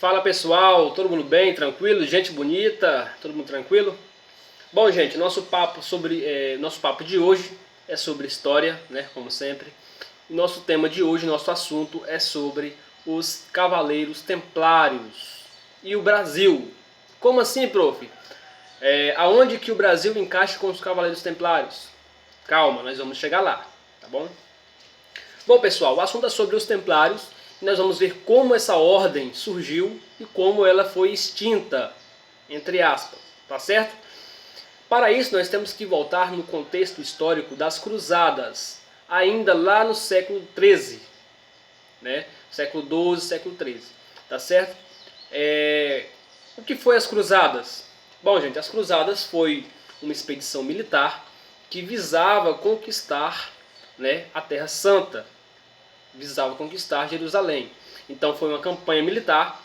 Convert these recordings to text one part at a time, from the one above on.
Fala pessoal, todo mundo bem, tranquilo? Gente bonita, todo mundo tranquilo? Bom gente, nosso papo de hoje é sobre história, né, como sempre. E nosso tema de hoje, nosso assunto é sobre os Cavaleiros Templários e o Brasil. Como assim, prof? Aonde que o Brasil encaixa com os Cavaleiros Templários? Calma, nós vamos chegar lá, tá bom? Bom pessoal, o assunto é sobre os Templários e nós vamos ver como essa ordem surgiu e como ela foi extinta, entre aspas, tá certo? Para isso nós temos que voltar no contexto histórico das Cruzadas, ainda lá no século XIII, né? Século XII, século XIII, tá certo? O que foi as Cruzadas? Bom gente, as Cruzadas foi uma expedição militar que visava conquistar, né, a Terra Santa, visava conquistar Jerusalém. Então foi uma campanha militar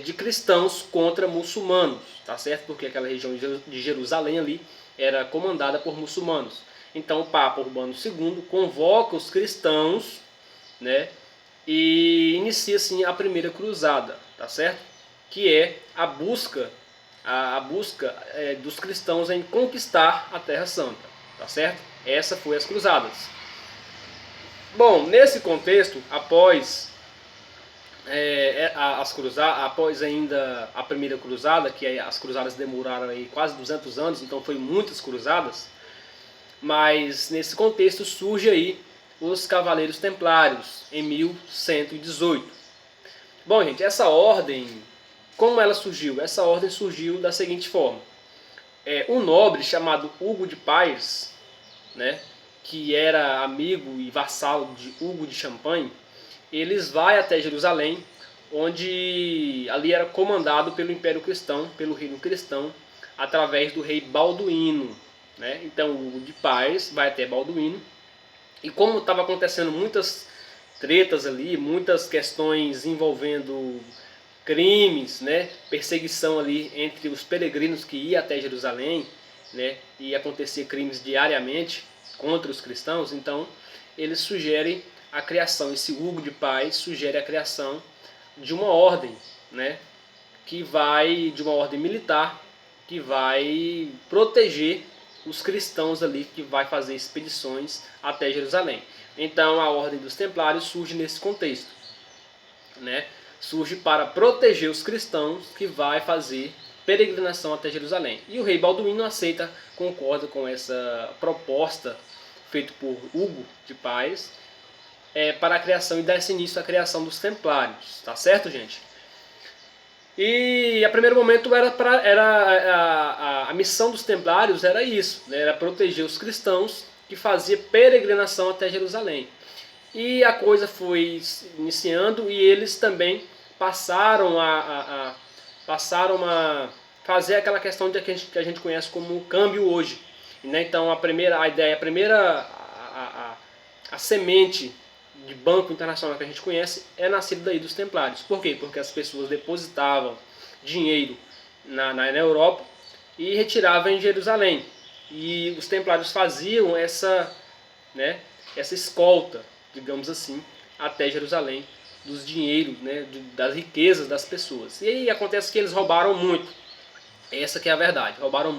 de cristãos contra muçulmanos, tá certo? Porque aquela região de Jerusalém ali era comandada por muçulmanos. Então o Papa Urbano II convoca os cristãos, né, e inicia assim a primeira cruzada, tá certo? Que é a busca dos cristãos em conquistar a Terra Santa, tá certo? Essa foi as cruzadas. Bom, nesse contexto, após ainda a primeira cruzada, que as cruzadas demoraram aí quase 200 anos, então foi muitas cruzadas, mas nesse contexto surge aí os Cavaleiros Templários em 1118. Bom, gente, essa ordem, como ela surgiu? Essa ordem surgiu da seguinte forma: um nobre chamado Hugo de Pires, né, que era amigo e vassalo de Hugo de Champagne, eles vai até Jerusalém, onde ali era comandado pelo Império Cristão, pelo reino cristão, através do rei Balduíno, né? Então Hugo de Pires vai até Balduíno, e como estava acontecendo muitas tretas ali, muitas questões envolvendo crimes, né, perseguição ali entre os peregrinos que iam até Jerusalém, né, e acontecia crimes diariamente contra os cristãos, então eles sugerem a criação, esse Hugo de Paz sugere a criação de uma ordem, né, de uma ordem militar, que vai proteger os cristãos ali, que vai fazer expedições até Jerusalém. Então a ordem dos Templários surge nesse contexto, né? Surge para proteger os cristãos que vai fazer peregrinação até Jerusalém. E o rei Balduíno aceita, concorda com essa proposta feita por Hugo de Paz, para a criação e dar esse início à criação dos Templários, tá certo, gente? E a primeiro momento a missão dos Templários era isso, né? Era proteger os cristãos que faziam peregrinação até Jerusalém. E a coisa foi iniciando e eles também passaram a fazer aquela questão que a gente conhece como câmbio hoje, né? Então a semente de banco internacional que a gente conhece é nascida daí dos Templários. Por quê? Porque as pessoas depositavam dinheiro na Europa e retiravam em Jerusalém. E os Templários faziam né, essa escolta, digamos assim, até Jerusalém, dos dinheiros, né, das riquezas das pessoas. E aí acontece que eles roubaram muito. Essa que é a verdade. Roubaram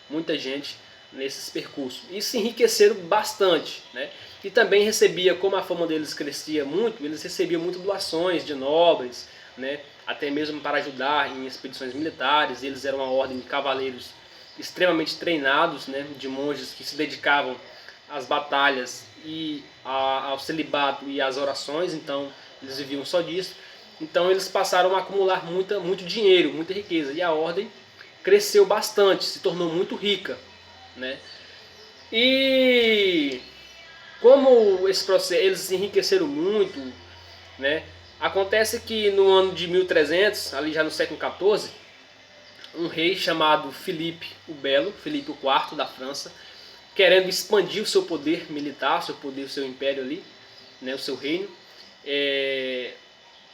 muita gente nesses percursos. E se enriqueceram bastante, né? E também recebia, como a fama deles crescia muito, eles recebiam muito doações de nobres, né? Até mesmo para ajudar em expedições militares. Eles eram uma ordem de cavaleiros extremamente treinados, né? De monges que se dedicavam às batalhas e ao celibato e às orações. Então eles viviam só disso. Então eles passaram a acumular muito dinheiro, muita riqueza. E a ordem cresceu bastante, se tornou muito rica, né? E como esse processo, eles se enriqueceram muito, né? Acontece que no ano de 1300, ali já no século XIV, um rei chamado Filipe o Belo, Filipe IV da França, querendo expandir o seu poder militar, o seu império ali, né, o seu reino,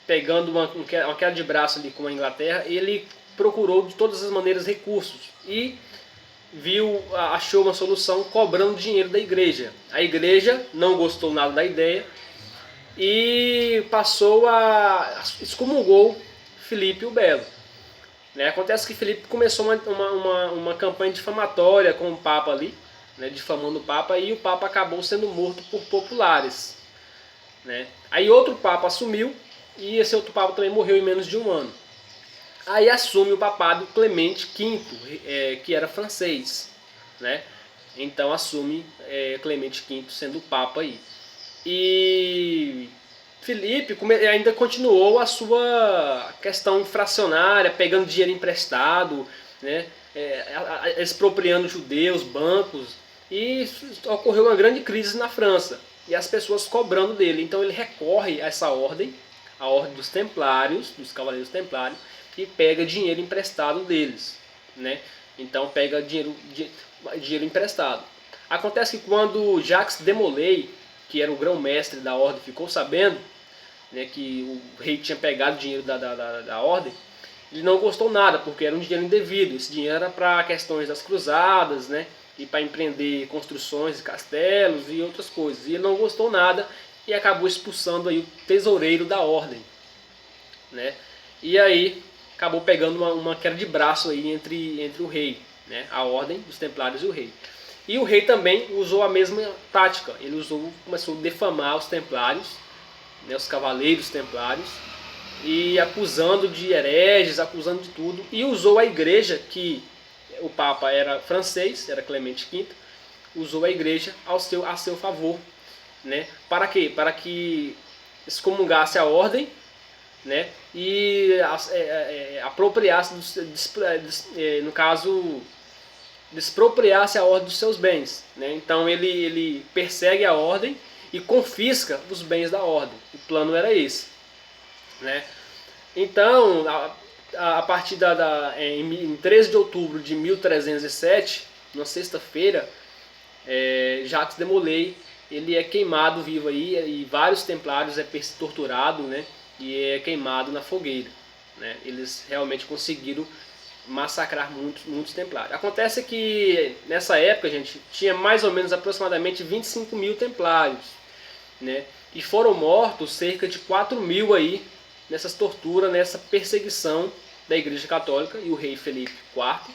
pegando uma queda de braço ali com a Inglaterra, ele procurou de todas as maneiras recursos e achou uma solução cobrando dinheiro da igreja. A igreja não gostou nada da ideia e excomungou Filipe o Belo. Né? Acontece que Filipe começou uma campanha difamatória com o Papa ali, né? Difamando o Papa, e o Papa acabou sendo morto por populares. Né? Aí outro Papa assumiu, e esse outro Papa também morreu em menos de um ano. Aí assume o papado Clemente V, que era francês. Né? Então assume Clemente V sendo o Papa aí. E Filipe ainda continuou a sua questão fracionária, pegando dinheiro emprestado, né, expropriando judeus, bancos, e ocorreu uma grande crise na França, e as pessoas cobrando dele. Então ele recorre a essa ordem, a ordem dos templários, dos cavaleiros templários, e pega dinheiro emprestado deles. Né? Então pega dinheiro emprestado. Acontece que quando Jacques de Molay, que era o grão-mestre da ordem, ficou sabendo, né, que o rei tinha pegado o dinheiro da ordem, ele não gostou nada, porque era um dinheiro indevido. Esse dinheiro era para questões das cruzadas, né, e para empreender construções de castelos e outras coisas. E ele não gostou nada e acabou expulsando aí o tesoureiro da ordem. Né? E aí acabou pegando uma queda de braço aí entre o rei, né, a ordem dos templários e o rei. E o rei também usou a mesma tática. Ele começou a defamar os templários, né, os cavaleiros templários, e acusando de hereges, acusando de tudo. E usou a igreja, que o Papa era francês, era Clemente V, usou a igreja a seu favor. Né? Para quê? Para que excomungasse a ordem, né, e apropriasse, no caso, expropriasse a ordem dos seus bens. Né? Então ele persegue a ordem e confisca os bens da ordem. O plano era esse. Né? Então, a partir em 13 de outubro de 1307, na sexta-feira, Jacques de Molay ele é queimado vivo aí, e vários templários torturado, né, e é queimado na fogueira. Né? Eles realmente conseguiram massacrar muitos templários. Acontece que nessa época, gente, tinha mais ou menos aproximadamente 25 mil templários, né? E foram mortos cerca de 4 mil aí nessas torturas, nessa perseguição da Igreja Católica e o rei Felipe IV,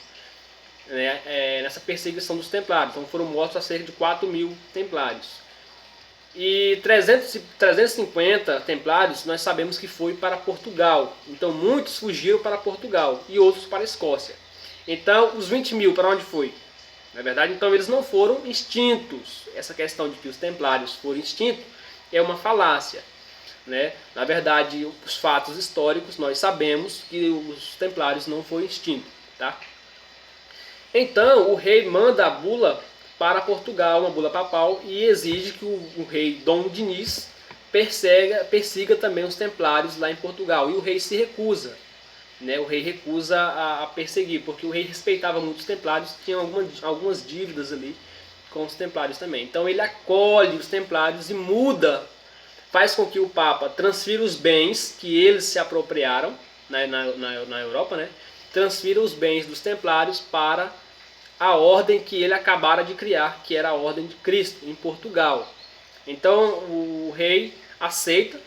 né, nessa perseguição dos templários. Então foram mortos a cerca de 4 mil templários. E 350 templários nós sabemos que foi para Portugal. Então muitos fugiram para Portugal e outros para a Escócia. Então os 20 mil para onde foi? Na verdade, então eles não foram extintos. Essa questão de que os templários foram extintos é uma falácia. Né? Na verdade, os fatos históricos nós sabemos que os templários não foram extintos. Tá? Então o rei manda a bula para Portugal, uma bula papal, e exige que o rei Dom Dinis persiga também os templários lá em Portugal. E o rei se recusa. Né? O rei recusa a perseguir, porque o rei respeitava muito os templários, tinha algumas dívidas ali com os templários também. Então ele acolhe os templários e faz com que o Papa transfira os bens que eles se apropriaram na Europa, né? Transfira os bens dos templários para a ordem que ele acabara de criar, que era a Ordem de Cristo, em Portugal. Então o rei aceita